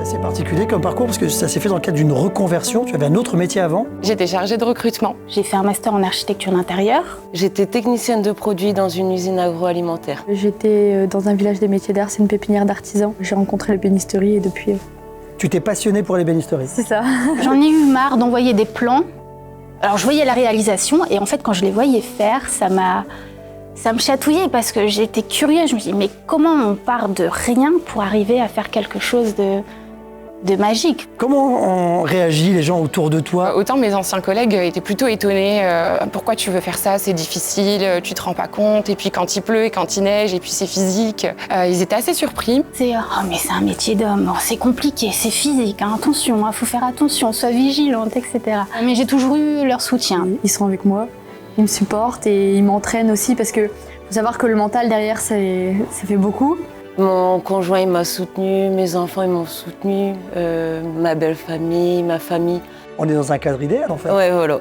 C'est particulier comme parcours parce que ça s'est fait dans le cadre d'une reconversion. Tu avais un autre métier avant. J'étais chargée de recrutement. J'ai fait un master en architecture d'intérieur. J'étais technicienne de produits dans une usine agroalimentaire. J'étais dans un village des métiers d'art, c'est une pépinière d'artisans. J'ai rencontré l'ébénisterie et depuis... Tu t'es passionnée pour l'ébénisterie. C'est ça. J'en ai eu marre d'envoyer des plans. Alors je voyais la réalisation et en fait quand je les voyais faire, ça me chatouillait parce que j'étais curieuse. Je me disais mais comment on part de rien pour arriver à faire quelque chose de magique? Comment ont réagi les gens autour de toi? Autant mes anciens collègues étaient plutôt étonnés. Pourquoi tu veux faire ça? C'est difficile, tu te rends pas compte. Et puis quand il pleut et quand il neige, et puis c'est physique. Ils étaient assez surpris. C'est oh mais c'est un métier d'homme, oh, c'est compliqué, c'est physique, hein, attention, faut faire attention, sois vigilante, etc. Mais j'ai toujours eu leur soutien. Ils sont avec moi, ils me supportent et ils m'entraînent aussi parce que faut savoir que le mental derrière, ça fait beaucoup. Mon conjoint il m'a soutenue, mes enfants ils m'ont soutenue, ma belle famille, ma famille. On est dans un cadre idéal en fait. Ouais, voilà.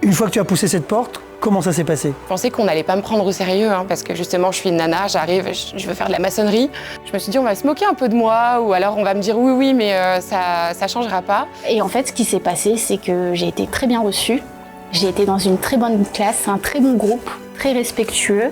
Une fois que tu as poussé cette porte, comment ça s'est passé? Je pensais qu'on n'allait pas me prendre au sérieux, hein, parce que justement je suis une nana, j'arrive, je veux faire de la maçonnerie. Je me suis dit on va se moquer un peu de moi, ou alors on va me dire oui, mais ça changera pas. Et en fait ce qui s'est passé, c'est que j'ai été très bien reçue. J'ai été dans une très bonne classe, un très bon groupe, très respectueux.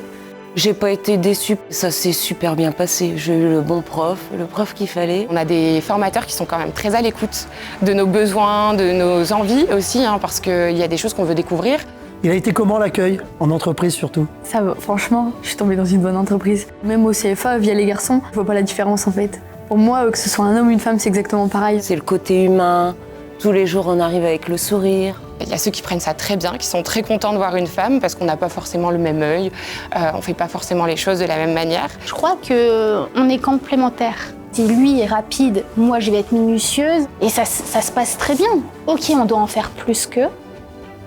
J'ai pas été déçue, ça s'est super bien passé. J'ai eu le bon prof, le prof qu'il fallait. On a des formateurs qui sont quand même très à l'écoute de nos besoins, de nos envies aussi, hein, parce qu'il y a des choses qu'on veut découvrir. Il a été comment l'accueil, en entreprise surtout? Ça va, franchement, je suis tombée dans une bonne entreprise. Même au CFA, via les garçons, je vois pas la différence en fait. Pour moi, que ce soit un homme ou une femme, c'est exactement pareil. C'est le côté humain, tous les jours on arrive avec le sourire. Il y a ceux qui prennent ça très bien, qui sont très contents de voir une femme parce qu'on n'a pas forcément le même œil, on fait pas forcément les choses de la même manière. Je crois qu'on est complémentaires. Si lui est rapide, moi je vais être minutieuse et ça se passe très bien. Ok, on doit en faire plus qu'eux,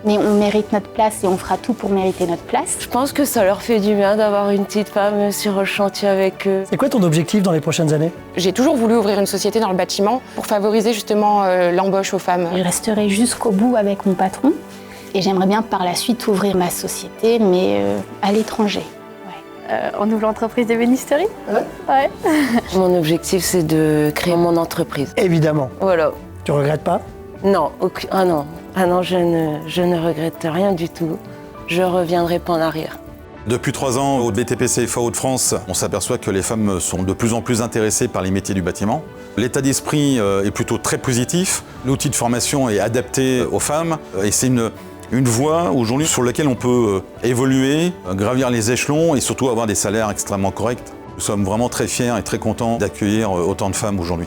mais on mérite notre place et on fera tout pour mériter notre place. Je pense que ça leur fait du bien d'avoir une petite femme sur le chantier avec eux. C'est quoi ton objectif dans les prochaines années? J'ai toujours voulu ouvrir une société dans le bâtiment pour favoriser justement l'embauche aux femmes. Je resterai jusqu'au bout avec mon patron et j'aimerais bien par la suite ouvrir ma société, mais à l'étranger. On ouvre l'entreprise d'ébénisterie. Ouais. Mon objectif c'est de créer mon entreprise. Évidemment. Voilà. Tu regrettes pas? Non, ah non, je ne regrette rien du tout. Je reviendrai pas en arrière. Depuis 3 ans, au BTP-CFA Hauts-de-France, on s'aperçoit que les femmes sont de plus en plus intéressées par les métiers du bâtiment. L'état d'esprit est plutôt très positif. L'outil de formation est adapté aux femmes et c'est une voie aujourd'hui sur laquelle on peut évoluer, gravir les échelons et surtout avoir des salaires extrêmement corrects. Nous sommes vraiment très fiers et très contents d'accueillir autant de femmes aujourd'hui.